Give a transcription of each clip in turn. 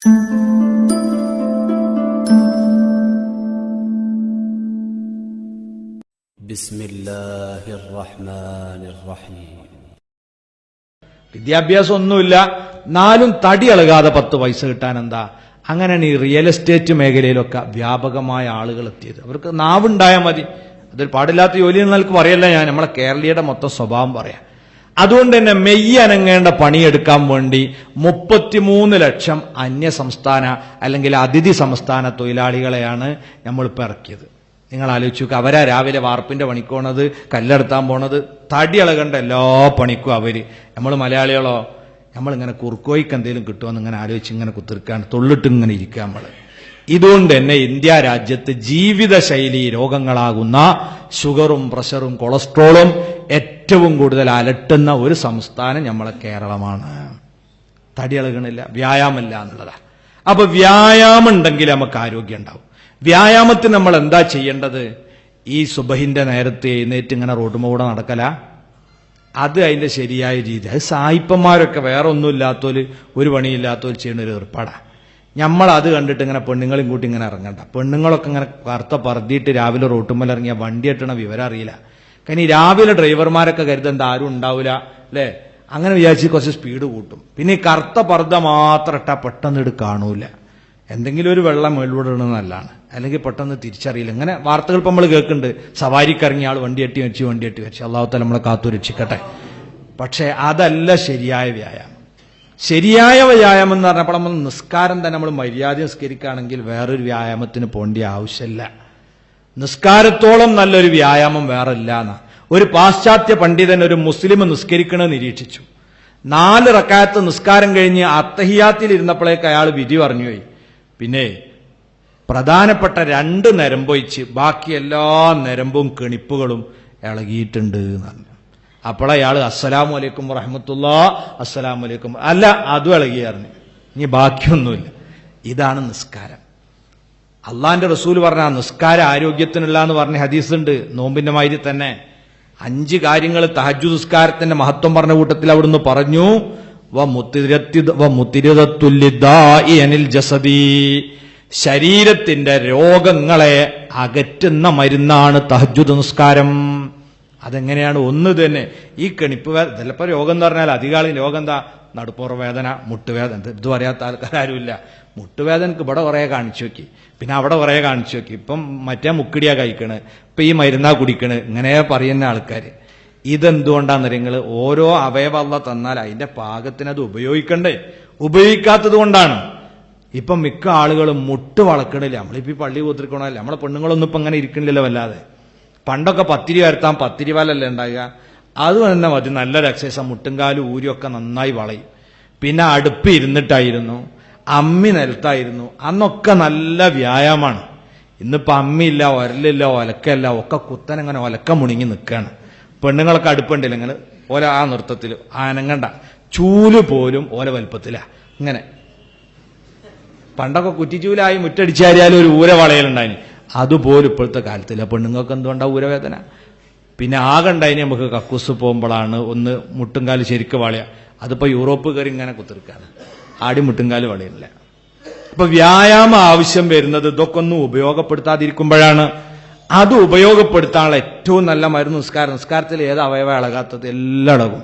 ബിസ്മില്ലാഹിർ റഹ്മാനിർ റഹീം. വിദ്യാഭ്യാസം ഒന്നുമില്ല, നാലും തടി ഇളകാതെ 10 പൈസ കിട്ടാൻ എന്താ? അങ്ങനെയാണ് ഈ റിയൽ എസ്റ്റേറ്റ് മേഖലയിലൊക്കെ വ്യാപകമായ ആളുകൾ എത്തിയത്. അവർക്ക് നാവുണ്ടായാൽ മതി. അതൊരു പാടില്ലാത്ത ജോലി എന്നൊക്കെ പറയല്ല ഞാൻ, നമ്മളെ കേരളീയയുടെ മൊത്തം സ്വഭാവം പറയാം. അതുകൊണ്ട് തന്നെ മെയ്യ് അനങ്ങേണ്ട പണിയെടുക്കാൻ വേണ്ടി 33 ലക്ഷം അന്യ സംസ്ഥാന അല്ലെങ്കിൽ അതിഥി സംസ്ഥാന തൊഴിലാളികളെയാണ് നമ്മളിപ്പോൾ ഇറക്കിയത്. നിങ്ങൾ ആലോചിച്ചു, അവരാ രാവിലെ വാർപ്പിന്റെ പണിക്ക് പോണത്, കല്ലെടുത്താൻ പോണത്, തടി ഇളകേണ്ട എല്ലാ പണിക്കും അവര്. നമ്മൾ മലയാളികളോ, നമ്മളിങ്ങനെ കുറുക്കോയ്ക്ക് എന്തെങ്കിലും കിട്ടുമെന്ന് ഇങ്ങനെ ആലോചിച്ച് ഇങ്ങനെ കുത്തിരിക്കാണ്, തൊള്ളിട്ട് ഇങ്ങനെ ഇരിക്കുക നമ്മൾ. ഇതുകൊണ്ട് തന്നെ ഇന്ത്യ രാജ്യത്ത് ജീവിതശൈലി രോഗങ്ങളാകുന്ന ഷുഗറും പ്രഷറും കൊളസ്ട്രോളും ഏറ്റവും കൂടുതൽ അലട്ടുന്ന ഒരു സംസ്ഥാനം നമ്മളെ കേരളമാണ്. തടി ഇളകണില്ല, വ്യായാമമില്ല എന്നുള്ളതാണ്. അപ്പൊ വ്യായാമം ഉണ്ടെങ്കിൽ നമുക്ക് ആരോഗ്യം ഉണ്ടാവും. വ്യായാമത്തിന് നമ്മൾ എന്താ ചെയ്യേണ്ടത്? ഈ സുബഹിന്റെ നേരത്തെ എഴുന്നേറ്റ് ഇങ്ങനെ റോഡുമൂടെ നടക്കല, അത് അതിന്റെ ശരിയായ രീതി. അത് സായിപ്പന്മാരൊക്കെ വേറെ ഒന്നുമില്ലാത്തോല്, ഒരു പണിയില്ലാത്തോല് ചെയ്യുന്ന ഒരു ഏർപ്പാടാണ്. നമ്മൾ അത് കണ്ടിട്ട് ഇങ്ങനെ പെണ്ണുങ്ങളെയും കൂട്ടി ഇങ്ങനെ ഇറങ്ങണ്ട. പെണ്ണുങ്ങളൊക്കെ ഇങ്ങനെ കറുത്ത പറത്തിയിട്ട് രാവിലെ റോട്ടുമ്മൽ ഇറങ്ങിയ വണ്ടി എട്ടണ വിവരം അറിയില്ല. കാരണം ഈ രാവിലെ ഡ്രൈവർമാരൊക്കെ കരുതെന്താ ആരും ഉണ്ടാവില്ല അല്ലേ, അങ്ങനെ വിചാരിച്ച് കുറച്ച് സ്പീഡ് കൂട്ടും. പിന്നെ ഈ കറുത്ത പർദ്ദ മാത്രം ഇട്ടാൽ പെട്ടെന്ന് കാണൂല. എന്തെങ്കിലും ഒരു വെള്ളം മേൽവൂടെ ഇടുന്നത് നല്ലതാണ്, അല്ലെങ്കിൽ പെട്ടെന്ന് തിരിച്ചറിയില്ല. ഇങ്ങനെ വാർത്തകൾ ഇപ്പം നമ്മൾ കേൾക്കുന്നുണ്ട്, സവാരിക്കിറങ്ങിയ ആൾ വണ്ടി എട്ടി വെച്ച് അള്ളാഹു തആല നമ്മളെ കാത്തു രക്ഷിക്കട്ടെ. പക്ഷെ അതല്ല ശരിയായ വ്യായാമം. ശരിയായ വ്യായാമം എന്ന് പറഞ്ഞപ്പോൾ നമ്മൾ നിസ്കാരം തന്നെ നമ്മൾ മര്യാദ നിസ്കരിക്കുകയാണെങ്കിൽ വേറൊരു വ്യായാമത്തിന് പോകേണ്ട ആവശ്യമില്ല. നിസ്കാരത്തോളം നല്ലൊരു വ്യായാമം വേറെ ഇല്ല എന്നാ ഒരു പാശ്ചാത്യ പണ്ഡിതൻ ഒരു മുസ്ലിം നിസ്കരിക്കണമെന്ന് നിരീക്ഷിച്ചു. 4 റക്അത്ത് നിസ്കാരം കഴിഞ്ഞ് അത്തഹിയാത്തിൽ ഇരുന്നപ്പോഴേക്ക് അയാൾ വിധി പറഞ്ഞുപോയി. പിന്നെ പ്രധാനപ്പെട്ട 2 നരമ്പൊഴിച്ച് ബാക്കി എല്ലാ നരമ്പും കെണിപ്പുകളും ഇളകിയിട്ടുണ്ട് എന്നാണ്. അപ്പോൾ അയാൾ അസ്സലാമു അലൈക്കും വറഹ്മത്തുള്ളാഹി, അസ്സലാമു അലൈക്കും, അല്ല അതും ഇളകിയായിരുന്നു, ഇനി ബാക്കിയൊന്നുമില്ല. ഇതാണ് നിസ്കാരം. അള്ളാന്റെ റസൂൽ പറഞ്ഞ നിസ്കാരം ആരോഗ്യത്തിനുള്ള എന്ന് പറഞ്ഞ ഹദീസ് ഉണ്ട്. നോമ്പിന്റെ മാതിരി തന്നെ 5 കാര്യങ്ങൾ തഹജ്ജുദ് നിസ്കാരത്തിന്റെ മഹത്വം പറഞ്ഞ കൂട്ടത്തിൽ അവിടുന്ന് പറഞ്ഞു, ശരീരത്തിന്റെ രോഗങ്ങളെ അകറ്റുന്ന മരുന്നാണ് തഹജ്ജുദ് നിസ്കാരം. അതെങ്ങനെയാണ്? ഒന്ന് തന്നെ ഈ കെണിപ്പ് വേദന, ചിലപ്പോൾ രോഗം എന്ന് പറഞ്ഞാൽ അധികാളും രോഗം എന്താ? നടുപ്പുറ വേദന, മുട്ടുവേദന. ഇത് പറയാത്ത ആൾക്കാരുമില്ല. മുട്ടുവേദനക്ക് ഇവിടെ കുറേ കാണിച്ചു നോക്കി, പിന്നെ അവിടെ കുറേ കാണിച്ചു നോക്കി, ഇപ്പം മറ്റേ മുക്കിടിയാ കഴിക്കണ്, ഇപ്പൊ ഈ മരുന്നാ കുടിക്കണ്, ഇങ്ങനെ പറയുന്ന ആൾക്കാർ. ഇതെന്തുകൊണ്ടാന്ന് നിങ്ങൾ ഓരോ അവയവം അല്ലാഹ് തന്നാൽ അതിന്റെ പാകത്തിന് അത് ഉപയോഗിക്കണ്ടേ? ഉപയോഗിക്കാത്തത് കൊണ്ടാണ്. ഇപ്പം മിക്ക ആളുകളും മുട്ട് വളക്കണില്ല. നമ്മളിപ്പോ ഈ പള്ളി കൂത്തിരിക്കണമല്ല, നമ്മളെ പെണ്ണുങ്ങളൊന്നും ഇപ്പൊ അങ്ങനെ ഇരിക്കണില്ലല്ലോ വല്ലാതെ. പണ്ടൊക്കെ പത്തിരി വരുത്താൻ പത്തിരിവാലല്ലേ ഉണ്ടാകുക, അത് തന്നെ മതി നല്ലൊരു എക്സസൈസ്. മുട്ടുംകാലും ഊരിയൊക്കെ നന്നായി വളയും. പിന്നെ അടുപ്പ് ഇരുന്നിട്ടായിരുന്നു, അമ്മി നിലത്തായിരുന്നു, അന്നൊക്കെ നല്ല വ്യായാമമാണ്. ഇന്നിപ്പോ അമ്മിയില്ല, ഒരലില്ല, ഒലക്കല്ല, ഒക്കെ കുത്തനങ്ങനെ ഒലക്ക മുണിങ്ങി നിൽക്കുകയാണ്. പെണ്ണുങ്ങളൊക്കെ അടുപ്പുണ്ടല്ലോ ഇങ്ങനെ ഓല ആ നൃത്തത്തിൽ ആനങ്ങണ്ട, ചൂല് പോലും ഓല വലുപ്പത്തില ഇങ്ങനെ. പണ്ടൊക്കെ കുറ്റിച്ചൂലായി മുറ്റടിച്ചാരിയാലും ഒരു ഊര വളയലുണ്ടായിന്, അതുപോലും ഇപ്പോഴത്തെ കാലത്തില്ല. പെണ്ണുങ്ങൾക്ക് എന്തുകൊണ്ടാ ഊരവേദന? പിന്നെ ആകണ്ടായിന് നമുക്ക് കക്കൂസ് പോകുമ്പോഴാണ് ഒന്ന് മുട്ടുംകാല് ശരിക്കും വളയ. അതിപ്പോ യൂറോപ്പ് കയറി ഇങ്ങനെ കുത്തിരിക്കാണ്, ആടി മുട്ടുംകാല് വളയില്ല. അപ്പൊ വ്യായാമം ആവശ്യം വരുന്നത് ഇതൊക്കെ ഒന്നും ഉപയോഗപ്പെടുത്താതിരിക്കുമ്പോഴാണ്. അത് ഉപയോഗപ്പെടുത്താനുള്ള ഏറ്റവും നല്ല മരുന്ന് നിസ്കാരം. നിസ്കാരത്തിൽ ഏത് അവയവം ഇളകാത്തത്? എല്ലാം ഇളകും.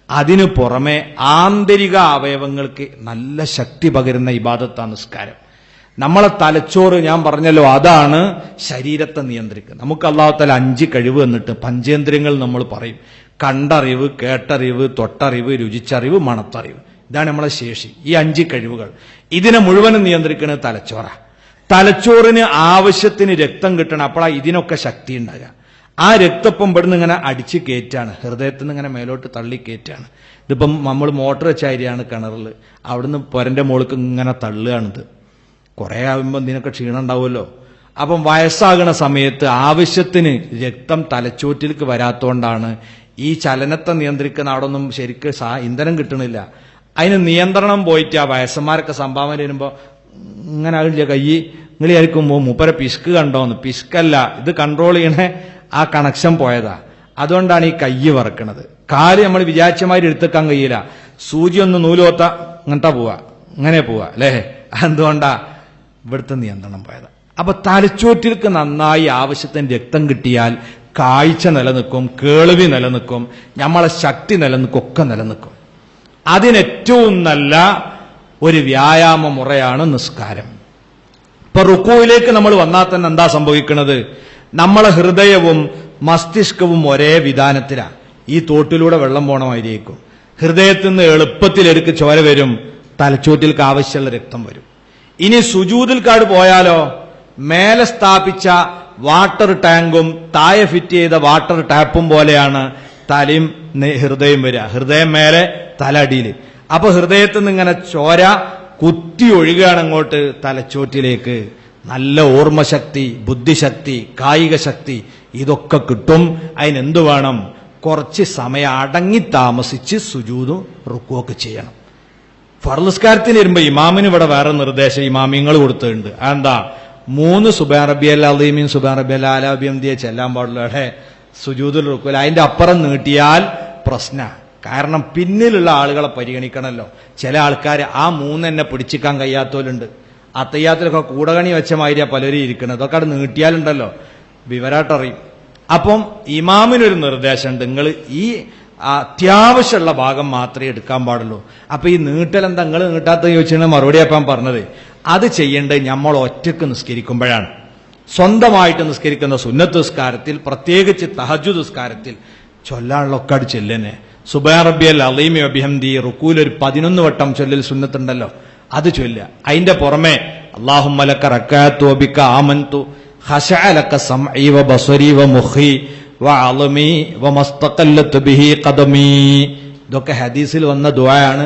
അതിനു പുറമെ ആന്തരിക അവയവങ്ങൾക്ക് നല്ല ശക്തി പകരുന്ന ഇബാദത്താണ് നിസ്കാരം. നമ്മളെ തലച്ചോറ് ഞാൻ പറഞ്ഞല്ലോ, അതാണ് ശരീരത്തെ നിയന്ത്രിക്കുന്നത്. നമുക്ക് അല്ലാഹു തആല 5 കഴിവ് എന്നിട്ട് പഞ്ചേന്ദ്രിയങ്ങൾ നമ്മൾ പറയും. കണ്ടറിവ്, കേട്ടറിവ്, തൊട്ടറിവ്, രുചിച്ചറിവ്, മണത്തറിവ്. ഇതാണ് നമ്മളെ ശേഷി, ഈ 5 കഴിവുകൾ. ഇതിനെ മുഴുവനും നിയന്ത്രിക്കുന്നത് തലച്ചോറാ. തലച്ചോറിന് ആവശ്യത്തിന് രക്തം കിട്ടണം, അപ്പോഴാ ഇതിനൊക്കെ ശക്തി ഉണ്ടാകുക. ആ രക്തപ്പം ഇവിടുന്ന് ഇങ്ങനെ അടിച്ച് കയറ്റാണ്, ഹൃദയത്തിൽ നിന്ന് ഇങ്ങനെ മേലോട്ട് തള്ളി കയറ്റാണ്. ഇതിപ്പം നമ്മൾ മോട്ടർ വെച്ചായിരിയാണ് കിണറിൽ, അവിടുന്ന് പൊരന്റെ മുകൾക്ക് ഇങ്ങനെ തള്ളുകയാണിത്. കുറെ ആകുമ്പോൾ ഇതിനൊക്കെ ക്ഷീണം ഉണ്ടാവുമല്ലോ. അപ്പം വയസ്സാകുന്ന സമയത്ത് ആവശ്യത്തിന് രക്തം തലച്ചോറ്റിലേക്ക് വരാത്തോണ്ടാണ് ഈ ചലനത്തെ നിയന്ത്രിക്കുന്ന അവിടെ ഒന്നും ശരിക്കും ഇന്ധനം കിട്ടണില്ല. അതിന് നിയന്ത്രണം പോയിട്ട് ആ വയസ്സന്മാരൊക്കെ സംഭാവന വരുമ്പോൾ ഇങ്ങനെ ആകില്ല കൈ. നിങ്ങൾ വിചാരിക്കുമ്പോൾ മൂപ്പര പിശുക്ക് കണ്ടോന്ന്. പിശുക്കല്ല, ഇത് കൺട്രോൾ ചെയ്യണേ ആ കണക്ഷൻ പോയതാ. അതുകൊണ്ടാണ് ഈ കൈ വറക്കണത്. കാല് നമ്മൾ വിചാരിച്ചമാതിരി എടുത്തേക്കാൻ കഴിയില്ല. സൂചി ഒന്ന് നൂലോത്ത ഇങ്ങനത്തെ പോവാ, ഇങ്ങനെ പോവാ അല്ലേ, എന്തുകൊണ്ടാ? ഇവിടുത്തെ നിയന്ത്രണം പോയത്. അപ്പൊ തലച്ചോറ്റിൽക്ക് നന്നായി ആവശ്യത്തിന് രക്തം കിട്ടിയാൽ കാഴ്ച നിലനിൽക്കും, കേൾവി നിലനിൽക്കും, നമ്മളെ ശക്തി നിലനിൽക്കും, ഒക്കെ നിലനിൽക്കും. അതിനേറ്റവും നല്ല ഒരു വ്യായാമ മുറയാണ് നിസ്കാരം. ഇപ്പൊ റുക്കൂയിലേക്ക് നമ്മൾ വന്നാൽ തന്നെ എന്താ സംഭവിക്കുന്നത്? നമ്മളെ ഹൃദയവും മസ്തിഷ്കവും ഒരേ വിധാനത്തിലാണ്. ഈ തോട്ടിലൂടെ വെള്ളം പോണമായിരിക്കും. ഹൃദയത്തിൽ നിന്ന് എളുപ്പത്തിലെടുക്ക് ചോര വരും, തലച്ചോറ്റിൽക്ക് ആവശ്യമുള്ള രക്തം വരും. ഇനി സുജൂദിൽക്കാട് പോയാലോ, മേലെ സ്ഥാപിച്ച വാട്ടർ ടാങ്കും താഴെ ഫിറ്റ് ചെയ്ത വാട്ടർ ടാപ്പും പോലെയാണ് തലയും ഹൃദയം വരിക. ഹൃദയം മേലെ, തല അടിയിൽ. അപ്പൊ ഹൃദയത്തിൽ നിന്ന് ഇങ്ങനെ ചോര കുത്തി ഒഴുകുകയാണ് അങ്ങോട്ട് തലച്ചോറ്റിലേക്ക്. നല്ല ഓർമ്മശക്തി, ബുദ്ധിശക്തി, കായിക ശക്തി ഇതൊക്കെ കിട്ടും. അതിനെന്തു വേണം? കുറച്ച് സമയം അടങ്ങി താമസിച്ച് സുജൂദും റുക്കുവൊക്കെ ചെയ്യണം. ഫർളുസ്കാരത്തിന് വരുമ്പോ ഇമാമിന് ഇവിടെ വേറെ നിർദ്ദേശം ഇമാമിങ്ങൾ കൊടുത്തിട്ടുണ്ട്. എന്താ? 3 സുബ്ഹാന റബ്ബിയൽ അളീമീൻ സുബ്ഹാന റബ്ബിയൽ അഅ്ലാ ബിഹംദിയെ ചെല്ലാൻ പാടുള്ളൂ സുജൂദുൽ റുക്കുൽ. അതിന്റെ അപ്പുറം നീട്ടിയാൽ പ്രശ്ന. കാരണം പിന്നിലുള്ള ആളുകളെ പരിഗണിക്കണമല്ലോ. ചില ആൾക്കാർ ആ 3 എന്നെ പിടിച്ചിക്കാൻ കഴിയാത്തവരുണ്ട്. അത്തയ്യാത്തിലൊക്കെ കൂടകണി വെച്ച മാതിരിയാ പലരും ഇരിക്കുന്നത്. അതൊക്കെ അവിടെ നീട്ടിയാലുണ്ടല്ലോ വിവരായിട്ടറിയും. അപ്പം ഇമാമിനൊരു നിർദ്ദേശമുണ്ട്, നിങ്ങൾ ഈ അത്യാവശ്യമുള്ള ഭാഗം മാത്രമേ എടുക്കാൻ പാടുള്ളൂ. അപ്പൊ ഈ നീട്ടലെന്താ നിങ്ങൾ നീട്ടാത്ത ചോദിച്ചാൽ മറുപടി അപ്പം പറഞ്ഞത്, അത് ചെയ്യേണ്ടത് നമ്മൾ ഒറ്റക്ക് നിസ്കരിക്കുമ്പോഴാണ്. സ്വന്തമായിട്ട് നിസ്കരിക്കുന്ന സുന്നത്ത് നിസ്കാരത്തിൽ, പ്രത്യേകിച്ച് തഹജ്ജുദ് നിസ്കാരത്തിൽ ചൊല്ലാനുള്ള ഒക്കെ അത് ചെല്ലനെ. സുബ്ഹാന റബ്ബിയൽ അളീമി വബിഹംദി റുക്കൂൽ ഒരു 11 വട്ടം ചൊല്ലൽ സുന്നത്തുണ്ടല്ലോ, അത് ചൊല്ലുക. അതിന്റെ പുറമെ അല്ലാഹുമ്മ ലക റകഅതു വബിക ആമൻതു ഖശഅ ലക സമഈ വബസരി വമുഖി വഅളമി വമസ്തഖല്ലത ബിഹി ഖദമി. ഇതൊക്കെ ഹദീസിൽ വന്ന ദുആയാണ്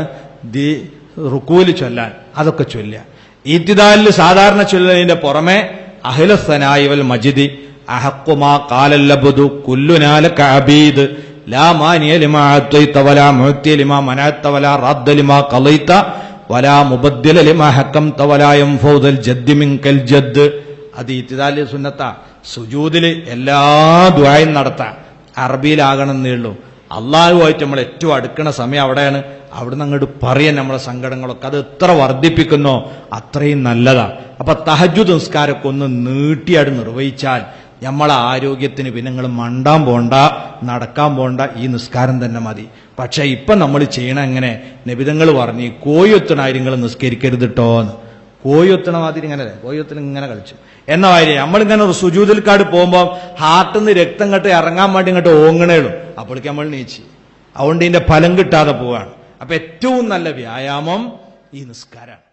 റുക്കൂൽ ചൊല്ലാൻ. അതൊക്കെ ചൊല്ലുക. ഈത്തിദാലിൽ സാധാരണ ചൊല്ലുന്നതിന്റെ പുറമെ അഹ്ലസ്സനായി വൽ മജ്ദി അഹഖു മാ ഖാലൽ അബ്ദു കുല്ലുനാ ലക അബീദ് ലാ മാനിയ ലിമാ അതൈത വലാ മുഅതി ലിമാ മനഅത വലാ റദ്ദ ലിമാ ഖളൈത വലാ മുബദ്ദില ലിമാ ഹക്കംത വലാ യൻഫൗദൽ ജദ്ദി മിൻകൽ ജദ്ദ്. അത് ഈത്തിദാലിൽ സുന്നത്താ. സുജൂദില് എല്ലാ ദുആയും നടത്താം. അറബിയിലാകണമെന്നേ ഉള്ളൂ. അള്ളാഹുമായിട്ട് നമ്മൾ ഏറ്റവും അടുക്കണ സമയം അവിടെയാണ്. അവിടുന്ന് അങ്ങോട്ട് പറയാൻ നമ്മളെ സങ്കടങ്ങളൊക്കെ. അത് എത്ര വർദ്ധിപ്പിക്കുന്നോ അത്രയും നല്ലതാ. അപ്പൊ തഹജ്ജുദ് നിസ്കാരമൊക്കെ ഒന്ന് നീട്ടിയായിട്ട് നിർവഹിച്ചാൽ നമ്മളെ ആരോഗ്യത്തിന് പിന്നെ നിങ്ങൾ മണ്ടാൻ പോണ്ട, നടക്കാൻ പോണ്ട, ഈ നിസ്കാരം തന്നെ മതി. പക്ഷെ ഇപ്പൊ നമ്മൾ ചെയ്യണ എങ്ങനെ? നബിതങ്ങൾ പറഞ്ഞു, കോയൊത്തനായി നിങ്ങൾ നിസ്കരിക്കരുതിട്ടോന്ന്. കോയൊത്തണ മാതിരി ഇങ്ങനെ കോയൊത്തിന് ഇങ്ങനെ കളിച്ചു എന്ന കാര്യം. നമ്മളിങ്ങനെ ഒരു സുജൂദിൽക്കാട് പോകുമ്പോൾ ഹാർട്ടിൽ നിന്ന് രക്തം കെട്ട് ഇറങ്ങാൻ വേണ്ടി ഇങ്ങോട്ട് ഓങ്ങണേളും. അപ്പോഴേക്ക് നമ്മൾ നീച്ചി. അതുകൊണ്ട് ഇതിന്റെ ഫലം കിട്ടാതെ പോവാണ്. അപ്പൊ ഏറ്റവും നല്ല വ്യായാമം ഈ നിസ്കാരമാണ്.